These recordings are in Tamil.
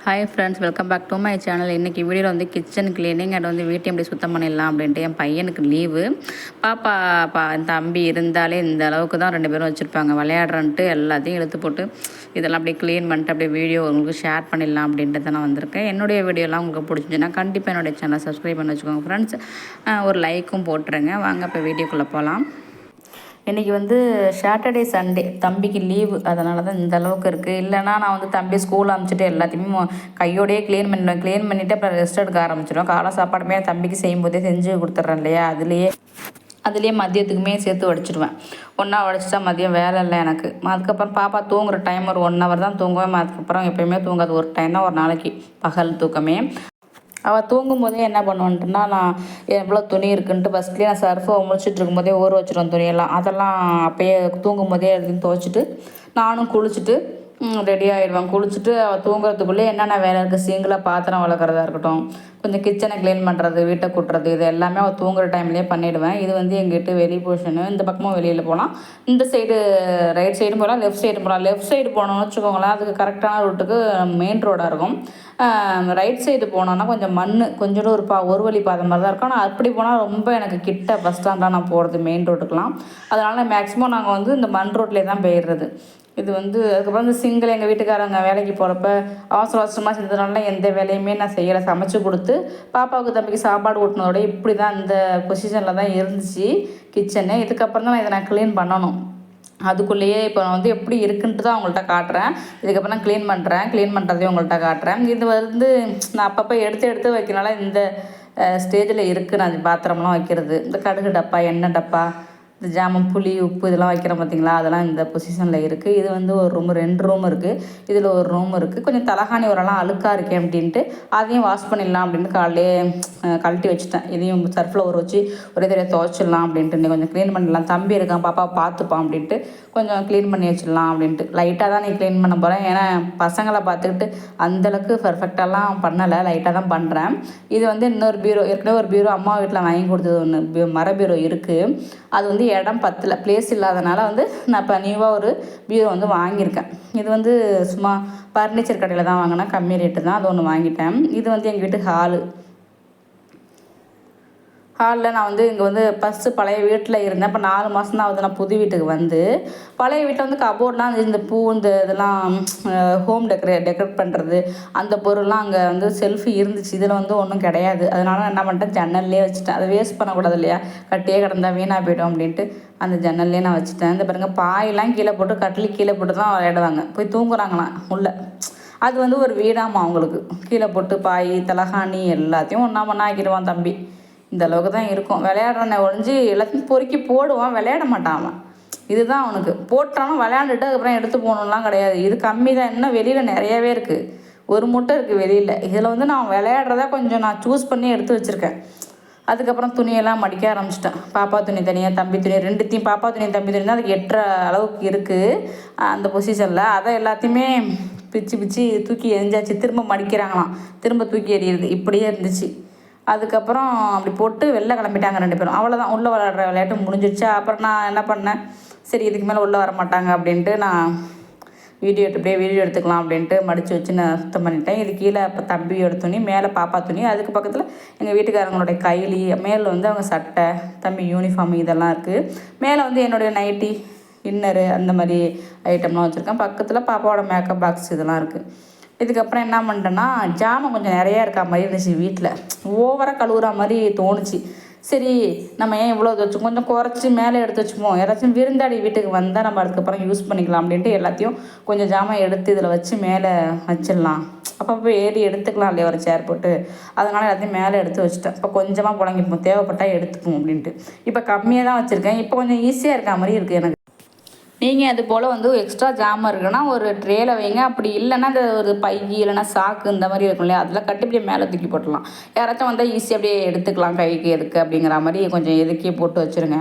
Hi friends, welcome back to my channel. இன்றைக்கி வீடியோவில் வந்து கிச்சன் க்ளீனிங் அண்ட் வந்து வீட்டையும் எப்படி சுத்தம் பண்ணிடலாம் அப்படின்ட்டு. என் பையனுக்கு லீவு. என் தம்பி இருந்தாலே இந்த அளவுக்கு தான் 2 பேரும் வச்சுருப்பாங்க. விளையாடுறன்ட்டு எல்லாத்தையும் இழுத்து போட்டு இதெல்லாம் அப்படியே க்ளீன் பண்ணிட்டு அப்படியே வீடியோ உங்களுக்கு ஷேர் பண்ணிடலாம் அப்படின்ட்டு தான் நான் வந்திருக்கேன். என்னுடைய வீடியோலாம் உங்களுக்கு பிடிச்சிச்சுன்னா கண்டிப்பாக என்னுடைய சேனலை சப்ஸ்கிரைப் பண்ணி வச்சுக்கோங்க ஃப்ரெண்ட்ஸ். ஒரு லைக்கும் போட்டுருங்க. வாங்க இப்போ வீடியோக்குள்ளே போகலாம். இன்றைக்கி வந்து சாட்டர்டே சண்டே தம்பிக்கு லீவு, அதனால தான் இந்த அளவுக்கு இருக்குது. இல்லைனா நான் வந்து தம்பி ஸ்கூல் அனுப்பிச்சிட்டு எல்லாத்தையுமே கையோடையே க்ளீன் பண்ணிவிட்டு அப்புறம் ரெஸ்ட் எடுக்க ஆரம்பிச்சிடுவேன். காலை சாப்பாடுமே தம்பிக்கு செய்யும்போதே செஞ்சு கொடுத்துட்றேன் இல்லையா, அதுலேயே மதியத்துக்குமே சேர்த்து வடிச்சிடுவேன். ஒன்றா வடிச்சிட்டா மதியம் வேலை இல்லை எனக்கு. அதுக்கப்புறம் பாப்பா தூங்குகிற டைம் ஒரு 1 hour தான் தூங்குவேன். அதுக்கப்புறம் எப்போயுமே தூங்காது. ஒரு டைம் தான் ஒரு நாளைக்கு பகல் தூக்கமே. அவள் தூங்கும்போதே என்ன பண்ணுவேன்ட்டுனா, நான் எவ்வளோ துணி இருக்குன்ட்டு ஃபஸ்ட்லேயே நான் சர்ஃபை முடிச்சுட்டு இருக்கும்போதே ஊற வச்சுருவேன் துணியெல்லாம். அதெல்லாம் அப்போயே தூங்கும்போதே எல்லாத்தையும் துவைச்சிட்டு நானும் குளிச்சுட்டு ரெடி ஆகிடுவேன். குளிச்சுட்டு அவள் தூங்குறதுக்குள்ளே என்னென்ன வேலை இருக்குது, சிங்கில் பாத்திரம் வளர்க்குறதா இருக்கட்டும், கொஞ்சம் கிச்சனை க்ளீன் பண்ணுறது, வீட்டை கூட்டுறது, இது எல்லாமே அவள் தூங்குற டைம்லேயே பண்ணிவிடுவேன். இது வந்து எங்கிட்ட வெளி போர்ஷனு. இந்த பக்கமும் வெளியில் போகலாம். இந்த சைடு ரைட் சைடும் போகலாம், லெஃப்ட் சைடும் போகலாம். லெஃப்ட் சைடு போனோம்னு வச்சுக்கோங்களேன், அதுக்கு கரெக்டான ரூட்டுக்கு மெயின் ரோடாக இருக்கும். ரைட் சைடு போனோன்னா கொஞ்சம் கொஞ்சோண்டு ஒரு வழி பாதை மாதிரி தான் இருக்கும். ஆனால் அப்படி போனால் ரொம்ப எனக்கு கிட்ட பஸ் ஸ்டாண்டாக நான் போகிறது மெயின் ரோட்டுக்கெலாம். அதனால் மேக்ஸிமம் நாங்கள் வந்து இந்த மண் ரோட்லேயே தான் போயிடுறது. இது வந்து அதுக்கப்புறம் இந்த சிங்கிள் எங்கள் வீட்டுக்காரங்க வேலைக்கு போகிறப்ப அவசரமாக செஞ்சதுனால எந்த வேலையுமே நான் செய்யலை. சமைச்சு கொடுத்து பாப்பாவுக்கு தம்பிக்கு சாப்பாடு ஊட்டினதோட இப்படி தான் இந்த பொசிஷனில் தான் இருந்துச்சு கிச்சனு. இதுக்கப்புறம் தான் நான் இதை க்ளீன் பண்ணணும். அதுக்குள்ளேயே இப்போ நான் வந்து எப்படி இருக்குன்ட்டு தான் அவங்கள்ட்ட காட்டுறேன். இதுக்கப்புறம் நான் க்ளீன் பண்ணுறதையும் உங்கள்கிட்ட காட்டுறேன். இது வந்து நான் அப்பப்போ எடுத்து வைக்கிறனால இந்த ஸ்டேஜில் இருக்குது. நான் பாத்திரம்லாம் வைக்கிறது, இந்த கடுகு டப்பா, எண்ணெய் டப்பா, இந்த ஜாமம், புளி, உப்பு இதெல்லாம் வைக்கிறோம் பார்த்தீங்களா, அதெல்லாம் இந்த பொசிஷனில் இருக்குது. இது வந்து ஒரு ரூம், 2 ரூம் இருக்குது. இதில் ஒரு ரூம் இருக்குது. கொஞ்சம் தலகாணி ஓரெல்லாம் அழுக்காக இருக்கேன் அப்படின்ட்டு அதையும் வாஷ் பண்ணிடலாம் அப்படின்ட்டு காலையிலே கழட்டி வச்சுட்டேன். இதையும் சர்ஃபில் ஊற வச்சு ஒரே தடவை துவைச்சிடலாம் அப்படின்ட்டு. கொஞ்சம் க்ளீன் பண்ணிடலாம், தம்பி இருக்கான், பாப்பா பார்த்துப்பான் அப்படின்ட்டு கொஞ்சம் க்ளீன் பண்ணி வச்சிடலாம் அப்படின்ட்டு. லைட்டாக தான் க்ளீன் பண்ண போகிறேன். ஏன்னா பசங்களை பார்த்துக்கிட்டு அந்தளவுக்கு பர்ஃபெக்டாலாம் பண்ணலை, லைட்டாக தான் பண்ணுறேன். இது வந்து இன்னொரு பீரோ, ஏற்கனவே ஒரு பீரோ அம்மா வீட்டில் வாங்கி கொடுத்தது ஒன்று மர பீரோ இருக்குது. அது வந்து இடம் பத்தலை, பிளேஸ் இல்லாதனால வந்து நான் இப்போ நியூவாக ஒரு பீரோ வந்து வாங்கியிருக்கேன். இது வந்து சும்மா ஃபர்னிச்சர் கடையில் தான் வாங்கினேன், கம்மி ரேட்டு தான். அது ஒன்று வாங்கிட்டேன். இது வந்து எங்கள் வீட்டு ஹாலில் நான் வந்து இங்கே வந்து ஃபஸ்ட்டு பழைய வீட்டில் இருந்தேன். இப்போ 4 மாதம் தான் ஆகுது நான் புது வீட்டுக்கு வந்து. பழைய வீட்டில் வந்து கபோர்ட்லாம் இந்த பூ இதெல்லாம் ஹோம் டெக்கரேட் பண்ணுறது அந்த பொருள்லாம் அங்கே வந்து செல்ஃபு இருந்துச்சு. இதில் வந்து ஒன்றும் கிடையாது. அதனால என்ன பண்ணிட்டேன், ஜன்னல்லே வச்சுட்டேன். அதை வேஸ்ட் பண்ணக்கூடாது இல்லையா, கட்டியே கிடந்தா வீணாக போய்டும் அப்படின்ட்டு அந்த ஜன்னல்லே நான் வச்சுட்டேன். இந்த பாருங்க, பாயெல்லாம் கீழே போட்டு கட்டில் கீழே போட்டு தான் விளையாடுவாங்க, போய் தூங்குறாங்களாம் உள்ள. அது வந்து ஒரு வீடாமா அவங்களுக்கு. கீழே போட்டு பாய், தலகாணி எல்லாத்தையும் ஒன்றா ஆக்கிடுவான் தம்பி. இந்த அளவுக்கு தான் இருக்கும். விளையாடுறனை ஒழிஞ்சு எல்லாத்தையும் பொறுக்கி போடுவான், விளையாட மாட்டான் அவன். இதுதான் அவனுக்கு. போட்டாலும் விளையாண்டுட்டு அதுக்கப்புறம் எடுத்து போகணுன்லாம் கிடையாது. இது கம்மி தான். இன்னும் வெளியில் நிறையாவே இருக்குது, ஒரு மூட்டை இருக்குது வெளியில். இதில் வந்து நான் விளையாடுறதா கொஞ்சம் நான் சூஸ் பண்ணி எடுத்து வச்சுருக்கேன். அதுக்கப்புறம் துணியெல்லாம் மடிக்க ஆரம்பிச்சிட்டேன். பாப்பா துணி தனியாக, தம்பி துணி, 2த்தையும், பாப்பா துணி தம்பி துணி தான் அதுக்கு எட்டுற அளவுக்கு இருக்குது அந்த பொசிஷனில். அதை எல்லாத்தையுமே பிச்சு தூக்கி எரிஞ்சாச்சு. திரும்ப மடிக்கிறாங்களாம், திரும்ப தூக்கி எறியுது. இப்படியே இருந்துச்சு. அதுக்கப்புறம் அப்படி போட்டு வெளில கிளம்பிட்டாங்க 2 பேரும். அவ்வளோதான், உள்ளே விளையாடுற விளையாட்டு முடிஞ்சிடுச்சா. அப்புறம் நான் என்ன பண்ணேன், சரி இதுக்கு மேலே உள்ளே வர மாட்டாங்க அப்படின்ட்டு நான் வீடியோ எடுத்துக்கலாம் அப்படின்ட்டு மடித்து வச்சு நான் சுத்தம் பண்ணிட்டேன். இது கீழே இப்போ தம்பியோட துணி, மேலே பாப்பா துணி, அதுக்கு பக்கத்தில் எங்கள் வீட்டுக்காரங்களுடைய கைலி, மேலே வந்து அவங்க சட்டை, தம்பி யூனிஃபார்ம் இதெல்லாம் இருக்குது. மேலே வந்து என்னுடைய நைட்டி, இன்னரு அந்த மாதிரி ஐட்டம்லாம் வச்சுருக்கேன். பக்கத்தில் பாப்பாவோட மேக்கப் பாக்ஸ் இதெல்லாம் இருக்குது. இதுக்கப்புறம் என்ன பண்ணிட்டேன்னா, ஜாமான் கொஞ்சம் நிறையா இருக்கா மாதிரி இருந்துச்சு வீட்டில். ஓவராக கழுவுற மாதிரி தோணுச்சு. சரி நம்ம ஏன் இவ்வளோ வச்சுக்கோம், கொஞ்சம் குறைச்சி மேலே எடுத்து வச்சுப்போம், யாராச்சும் விருந்தாடி வீட்டுக்கு வந்தால் நம்ம அதுக்கப்புறம் யூஸ் பண்ணிக்கலாம் அப்படின்ட்டு எல்லாத்தையும் கொஞ்சம் ஜாமான் எடுத்து இதில் வச்சு மேலே வச்சிடலாம். அப்பப்போ ஏறி எடுத்துக்கலாம் இல்லையா ஒரு சேர் போட்டு. அதனால் எல்லாத்தையும் மேலே எடுத்து வச்சுட்டேன். இப்போ கொஞ்சமாக புழங்கிப்போம், தேவைப்பட்டால் எடுத்துப்போம் அப்படின்ட்டு. இப்போ கம்மியாக தான் வச்சுருக்கேன். இப்போ கொஞ்சம் ஈஸியாக இருக்க மாதிரி இருக்குது எனக்கு. நீங்கள் அது போல் வந்து எக்ஸ்ட்ரா ஜாமான் இருக்குன்னா ஒரு ட்ரேயில் வைங்க. அப்படி இல்லைன்னா இந்த ஒரு பை இல்லைன்னா சாக்கு இந்த மாதிரி இருக்கும் இல்லையா, அதில் கட்டி மேலே தூக்கி போட்டுடலாம். யாராச்சும் வந்தால் ஈஸியாக அப்படியே எடுத்துக்கலாம், கைக்கு எதுக்கு அப்படிங்கிற மாதிரி கொஞ்சம் எதுக்கே போட்டு வச்சுருங்க.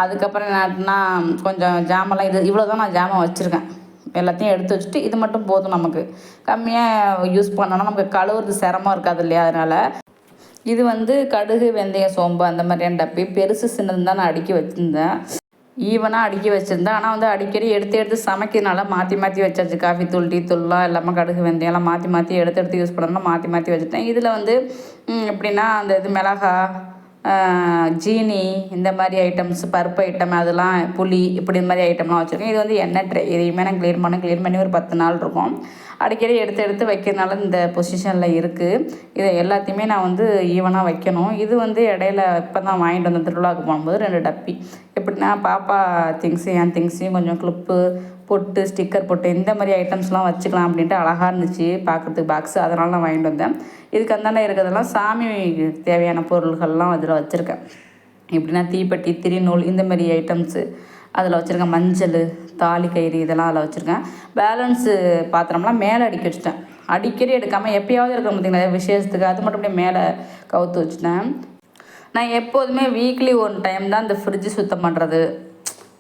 அதுக்கப்புறம் என்னன்னா, கொஞ்சம் ஜாமெல்லாம் இவ்வளோ தான் நான் ஜாமான் வச்சுருக்கேன். எல்லாத்தையும் எடுத்து வச்சுட்டு இது மட்டும் போதும். நமக்கு கம்மியாக யூஸ் பண்ணோன்னா நமக்கு கழுவுறது சிரமம் இருக்காது இல்லையா. அதனால் இது வந்து கடுகு, வெந்தயம், சோம்பு அந்த மாதிரியான டப்பி பெருசு சின்னது தான் நான் அடுக்கி வச்சுருந்தேன். ஈவனாக அடுக்கி வச்சுருந்தேன். ஆனால் வந்து அடிக்கடி எடுத்து எடுத்து சமைக்கிறதுனால மாற்றி மாற்றி வச்சாச்சு. காஃபி தூள், டீ தூள்லாம் எல்லாமே கடுகு, வெந்தயம்லாம் மாற்றி மாற்றி எடுத்து எடுத்து யூஸ் பண்ணணும்னா மாற்றி மாற்றி வச்சுட்டேன். இதில் வந்து எப்படின்னா அந்த இது மிளகா, ஜீனி, இந்த மாதிரி ஐட்டம்ஸ், பருப்பு ஐட்டம், அதெல்லாம் புளி, இப்படி இந்த மாதிரி ஐட்டம்லாம் வச்சுருக்கேன். இது வந்து எண்ணெய் ட்ரே. இதையுமே நான் க்ளீன் பண்ணி ஒரு 10 நாள் இருக்கும். அடிக்கடி எடுத்து எடுத்து வைக்கிறதுனால இந்த பொசிஷனில் இருக்குது. இதை எல்லாத்தையுமே நான் வந்து ஈவனாக வைக்கணும். இது வந்து இடையில இப்போ தான் வாங்கிட்டு வந்த திருவிழாவுக்கு போகும்போது 2 டப்பி. எப்படின்னா பாப்பா திங்ஸு, என் திங்ஸையும் கொஞ்சம் கிளிப்பு, பொட்டு, ஸ்டிக்கர் பொட்டு, இந்த மாதிரி ஐட்டம்ஸ்லாம் வச்சுக்கலாம் அப்படின்ட்டு அழகாக இருந்துச்சு பார்க்குறதுக்கு பாக்ஸு. அதனால நான் வாங்கிட்டு வந்தேன். இதுக்கு அந்தாண்ட இருக்கிறதெல்லாம் சாமிக்கு தேவையான பொருள்கள்லாம் அதில் வச்சுருக்கேன். எப்படின்னா தீப்பெட்டி, திரிநூல், இந்த மாதிரி ஐட்டம்ஸு அதில் வச்சுருக்கேன். மஞ்சள், தாலி கயிறு, இதெல்லாம் அதில் வச்சுருக்கேன். பேலன்ஸு பாத்திரம்லாம் மேலே அடுக்கி வச்சுட்டேன். அடிக்கடி எடுக்காமல் எப்போயாவது இருக்கிற பார்த்திங்களா விசேஷத்துக்கு, அது மட்டும் அப்படியே மேலே கவுத்து வச்சுட்டேன். நான் எப்போதுமே வீக்லி 1 டைம் தான் இந்த ஃப்ரிட்ஜு சுத்தம் பண்ணுறது,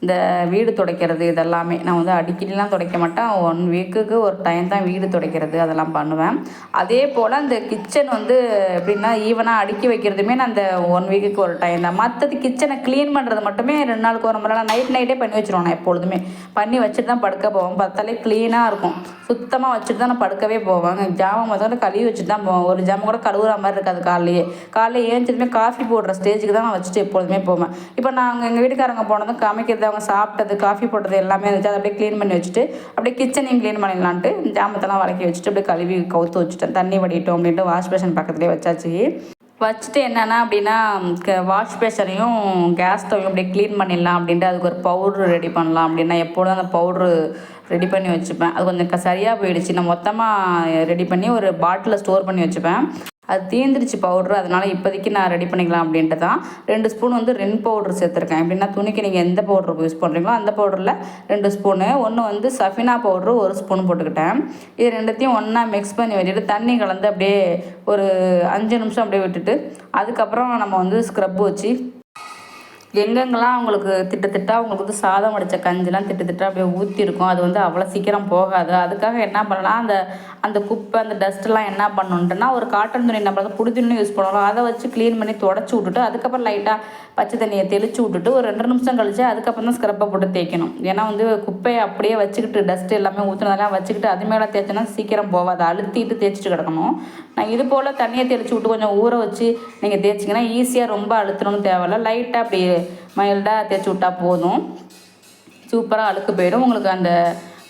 இந்த வீடு துடைக்கிறது, இதெல்லாமே நான் வந்து அடிக்கடிலாம் துடைக்க மாட்டேன். 1 வீக்குக்கு ஒரு டைம் தான் வீடு துடைக்கிறது, அதெல்லாம் பண்ணுவேன். அதே போல் அந்த கிச்சன் வந்து எப்படின்னா ஈவனாக அடுக்கி வைக்கிறதுமே நான் அந்த 1 வீக்குக்கு ஒரு டைம் தான். மற்றது கிச்சனை க்ளீன் பண்ணுறது மட்டுமே 2 நாளுக்கு ஒரு முறை நைட்டே பண்ணி வச்சுருவோம். நான் எப்பொழுதுமே பண்ணி வச்சுட்டு தான் படுக்க போவேன். பார்த்தாலே க்ளீனாக இருக்கும். சுத்தமாக வச்சுட்டு தான் நான் படுக்கவே போவேன். ஜாமான் முதல்ல கழுவி வச்சுட்டு தான் போவேன். ஒரு ஜாமான் கூட கழுவுற மாதிரி இருக்காது. காலையில் ஏஞ்சதுமே காஃபி போடுற ஸ்டேஜுக்கு தான் நான் வச்சுட்டு எப்பொழுதுமே போவேன். இப்போ நாங்கள் எங்கள் வீட்டுக்காரங்க போனதும் காமிக்கிறது, அவங்க சாப்பிட்டது, காஃபி போட்டது எல்லாமே இருந்துச்சு. அதை அப்படியே க்ளீன் பண்ணி வச்சுட்டு அப்படியே கிச்சனையும் க்ளீன் பண்ணிடலான்ட்டு ஜாமத்தெல்லாம் வளக்கி வச்சுட்டு அப்படியே கழுவி கவுத்து வச்சுட்டேன். தண்ணி வடிட்டோம் அப்படின்ட்டு வாஷ் பேஷன் பக்கத்துலேயே வச்சாச்சு. வச்சுட்டு என்னென்னா அப்படின்னா வாஷ் பேஷனையும் கேஸ் ஸ்டவ்வையும் அப்படியே க்ளீன் பண்ணிடலாம் அப்படின்ட்டு அதுக்கு ஒரு பவுட்ரு ரெடி பண்ணலாம் அப்படின்னா எப்பொழுதும் அந்த பவுட்ரு ரெடி பண்ணி வச்சுப்பேன். அது கொஞ்சம் சரியாக போயிடுச்சு. நான் மொத்தமாக ரெடி பண்ணி ஒரு பாட்டிலில் ஸ்டோர் பண்ணி வச்சுப்பேன். அது தீர்ந்துருச்சு பவுட்ரு. அதனால் இப்போதைக்கு நான் ரெடி பண்ணிக்கலாம் அப்படின்ட்டு தான் 2 ஸ்பூன் வந்து ரின் பவுட்ரு சேர்த்துருக்கேன். எப்படின்னா துணிக்கு நீங்கள் எந்த பவுட்ரு யூஸ் பண்ணுறீங்களோ அந்த பவுடரில் 2 ஸ்பூனு, ஒன்று வந்து சஃபினா பவுட்ரு 1 ஸ்பூன் போட்டுக்கிட்டேன். இது ரெண்டுத்தையும் ஒன்றா மிக்ஸ் பண்ணி வச்சுட்டு தண்ணி கலந்து அப்படியே ஒரு 5 நிமிஷம் அப்படியே விட்டுட்டு அதுக்கப்புறம் நம்ம வந்து ஸ்க்ரப் வச்சு எங்கெங்கெல்லாம் அவங்களுக்கு திட்டத்திட்ட அவங்களுக்கு வந்து சாதம் வடித்த கஞ்சிலாம் திட்டத்திட்ட அப்படியே ஊற்றிருக்கும். அது வந்து அவ்வளோ சீக்கிரம் போகாது. அதுக்காக என்ன பண்ணலாம், அந்த குப்பை, அந்த டஸ்ட்டெல்லாம் என்ன பண்ணணுன்ட்டுனா ஒரு காட்டன் துணி, நம்ம வந்து புடி துணி யூஸ் பண்ணணும், அதை வச்சு க்ளீன் பண்ணி தொடச்சி விட்டுட்டு அதுக்கப்புறம் லைட்டாக பச்சை தண்ணியை தெளித்து விட்டுட்டு ஒரு 2 நிமிஷம் கழிச்சு அதுக்கப்புறம் தான் ஸ்க்ரப்பை போட்டு தேய்க்கணும். ஏன்னா வந்து குப்பையை அப்படியே வச்சுக்கிட்டு டஸ்ட்டு எல்லாமே ஊற்றுனதெல்லாம் வச்சுக்கிட்டு அது மேலே தேய்ச்சோன்னா சீக்கிரம் போகாது. அழுத்திட்டு தேய்ச்சிட்டு கிடக்கணும். நான் இது போல் தண்ணியை தெளித்து விட்டு கொஞ்சம் ஊற வச்சு நீங்கள் தேய்ச்சிங்கன்னா ஈஸியாக ரொம்ப அழுத்தணும்னு தேவையில்ல. லைட்டாக அப்படி மைல்டாக தேய்ச்சி விட்டால் போதும். சூப்பராக அழுக்கு போயிடும். உங்களுக்கு அந்த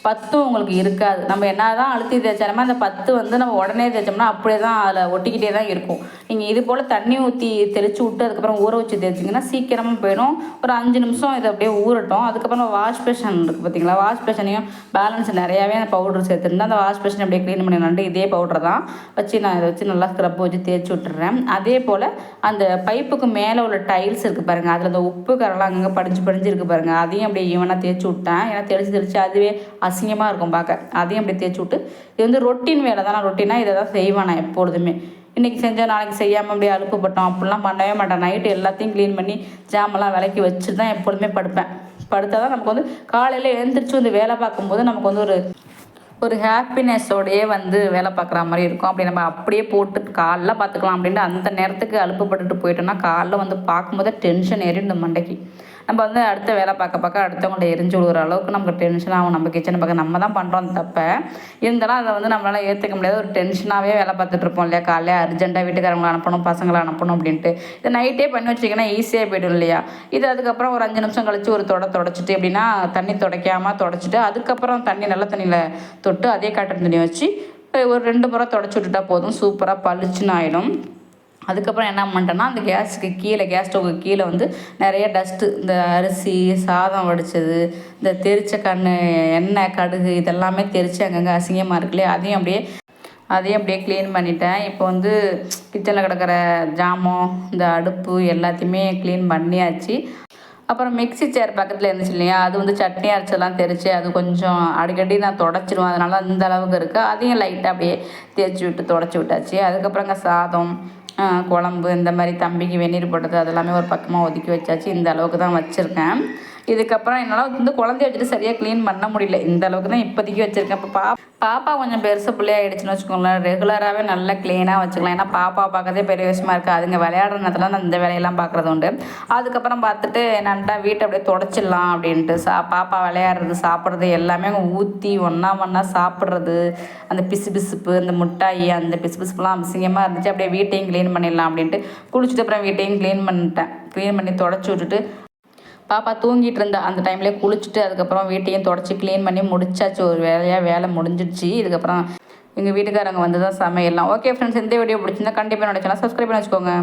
பத்தும் உங்களுக்கு இருக்காது. நம்ம என்ன தான் அழுத்தி தேய்ச்சாலுமே அந்த பத்து வந்து நம்ம உடனே தேய்ச்சோம்னா அப்படியே தான் அதில் ஒட்டிக்கிட்டே தான் இருக்கும். நீங்கள் இது போல் தண்ணி ஊற்றி தெளித்து விட்டு அதுக்கப்புறம் ஊற வச்சு தேய்ச்சிங்கன்னா சீக்கிரமாக போயிடும். ஒரு 5 நிமிஷம் இதை அப்படியே ஊறட்டும். அதுக்கப்புறம் வாஷ் பேஷன் இருக்குது பார்த்தீங்களா, வாஷ் பேஷனையும் பேலன்ஸ் நிறையாவே அந்த பவுடர் சேர்த்துருந்தேன். அந்த வாஷ் பேஷன் அப்படியே க்ளீன் பண்ணிடலான்ட்டு இதே பவுடர் தான் வச்சு நான் இதை வச்சு நல்லா ஸ்க்ரப் வச்சு தேய்ச்சி விட்டுறேன். அதே போல் அந்த பைப்புக்கு மேலே உள்ள டைல்ஸ் இருக்குது பாருங்கள், அதில் அந்த உப்பு கரெல்லாம் அங்கங்கே படிஞ்சு இருக்குது பாருங்கள், அதையும் அப்படியே ஈவனாக தேய்ச்சி விட்டேன். ஏன்னா தெளித்து அதுவே அசிங்கமாக இருக்கும் பார்க்க. அதையும் அப்படி தேய்ச்சி விட்டு இது வந்து ரொட்டீன் வேலை தான். நான் ரொட்டீனாக இதை தான் செய்வேன் நான் எப்பொழுதுமே. இன்றைக்கி செஞ்சால் நாளைக்கு செய்யாமல் அப்படியே அலுப்புப்பட்டோம் அப்படிலாம் பண்ணவே மாட்டேன். நைட்டு எல்லாத்தையும் க்ளீன் பண்ணி ஜாமெல்லாம் விளக்கி வச்சு தான் எப்பொழுதுமே படுப்பேன். படுத்தால் தான் நமக்கு வந்து காலையில் எழுந்திரிச்சு வந்து வேலை பார்க்கும்போது நமக்கு வந்து ஒரு ஹாப்பினஸோடையே வந்து வேலை பார்க்குற மாதிரி இருக்கும். அப்படி நம்ம அப்படியே போட்டு காலைல பார்த்துக்கலாம் அப்படின்ட்டு அந்த நேரத்துக்கு அலுப்புப்பட்டுட்டு போயிட்டோம்னா காலைல வந்து பார்க்கும்போது டென்ஷன் ஏறி இந்த மண்டைக்கு நம்ம வந்து அடுத்த வேலை பார்க்க அடுத்தவங்கள்ட்ட எரிஞ்சு விழுகிற அளவுக்கு நமக்கு டென்ஷன் ஆகும். நம்ம கிச்சனை பார்க்க நம்ம தான் பண்ணுறோம் அந்த தப்பை. இருந்தாலும் அதை வந்து நம்மளால் ஏற்றுக்க முடியாது. ஒரு டென்ஷனாகவே வேலை பார்த்துட்டு இருப்போம் இல்லையா, காலையில் அர்ஜென்ட்டாக வீட்டுக்காரங்களை அனுப்பணும், பசங்களை அனுப்பணும் அப்படின்ட்டு. இதை நைட்டே பண்ணி வச்சிங்கன்னா ஈஸியாக போய்டும் இல்லையா. இது அதுக்கப்புறம் ஒரு 5 நிமிஷம் கழிச்சு ஒரு தொடச்சிட்டு எப்படின்னா தண்ணி துடைக்காமல் தொடச்சிட்டு அதுக்கப்புறம் தண்ணி நல்ல தண்ணியில் தொட்டு அதே காட்டன் துணி வச்சு ஒரு 2 முறை தொடச்சி விட்டுட்டா போதும். சூப்பராக பளிச்சுன்னு ஆகிடும். அதுக்கப்புறம் என்ன பண்ணிட்டேன்னா அந்த கேஸ் ஸ்டவ்வுக்கு கீழே வந்து நிறைய டஸ்ட்டு, இந்த அரிசி, சாதம் வடித்தது, இந்த தெரிச்ச எண்ணெய், கடுகு இதெல்லாமே தெரித்து அங்கங்கே அசிங்கமாக இருக்குல்லையே, அதையும் அப்படியே க்ளீன் பண்ணிட்டேன். இப்போ வந்து கிச்சனில் கிடக்கிற ஜாமான், இந்த அடுப்பு எல்லாத்தையுமே க்ளீன் பண்ணியாச்சு. அப்புறம் மிக்ஸி சேர் பக்கத்தில் இருந்துச்சு இல்லையா, அது வந்து சட்னி அரைச்செல்லாம் தெரிச்சு அது கொஞ்சம் அடிக்கடி நான் தொடச்சிடுவேன். அதனால அந்த அளவுக்கு இருக்குது. அதையும் லைட்டாக அப்படியே தேய்ச்சி விட்டு தொடச்சி விட்டாச்சு. அதுக்கப்புறங்க சாதம், குழம்பு, இந்த மாதிரி தம்பிக்கு வெந்நீர் போட்டது அதெல்லாமே ஒரு பக்கமாக ஒதுக்கி வச்சாச்சு. இந்த அளவுக்கு தான் வச்சுருக்கேன். இதுக்கப்புறம் என்னால் வந்து குழந்தைய வச்சுட்டு சரியாக க்ளீன் பண்ண முடியல. இந்த அளவுக்கு தான் இப்போதைக்கு வச்சுருக்கேன். இப்போ பாப்பா கொஞ்சம் பெருசு பிள்ளையாகிடுச்சுன்னு வச்சுக்கோங்களேன், ரெகுலராகவே நல்லா க்ளீனாக வச்சுக்கலாம். ஏன்னா பாப்பா பார்க்கறதே பெரிய விஷயமா இருக்குது. அதுங்க விளையாடுற நேரத்தில் நான் இந்த வேலையெல்லாம் பார்க்குறது உண்டு. அதுக்கப்புறம் பார்த்துட்டு என்னன்ட்டா வீட்டை அப்படியே தொடச்சிடலாம் அப்படின்ட்டு பாப்பா விளையாடுறது சாப்பிட்றது எல்லாமே ஊற்றி ஒன்றா சாப்பிட்றது, அந்த பிசுப்பு அந்த முட்டாயி அந்த பிசுப்புலாம் அசிங்கமாக இருந்துச்சு. அப்படியே வீட்டையும் க்ளீன் பண்ணிடலாம் அப்படின்ட்டு குளிச்சுட்டு அப்புறம் வீட்டையும் க்ளீன் பண்ணி தொடச்சி விட்டுட்டு பாப்பா தூங்கிட்டு இருந்தா அந்த டைம்லேயே குளிச்சுட்டு அதுக்கப்புறம் வீட்டையும் தொடச்சி க்ளீன் பண்ணி முடிச்சாச்சு. ஒரு வேலை முடிஞ்சிடுச்சு. இதுக்கப்புறம் எங்கள் வீட்டுக்காரங்க வந்து தான் சமையல்லாம். ஓகே ஃப்ரெண்ட்ஸ், இந்த வீடியோ பிடிச்சிருந்தா கண்டிப்பாக என்னோட சேனல் சப்ஸ்கிரைப் பண்ணி வச்சுக்கோங்க.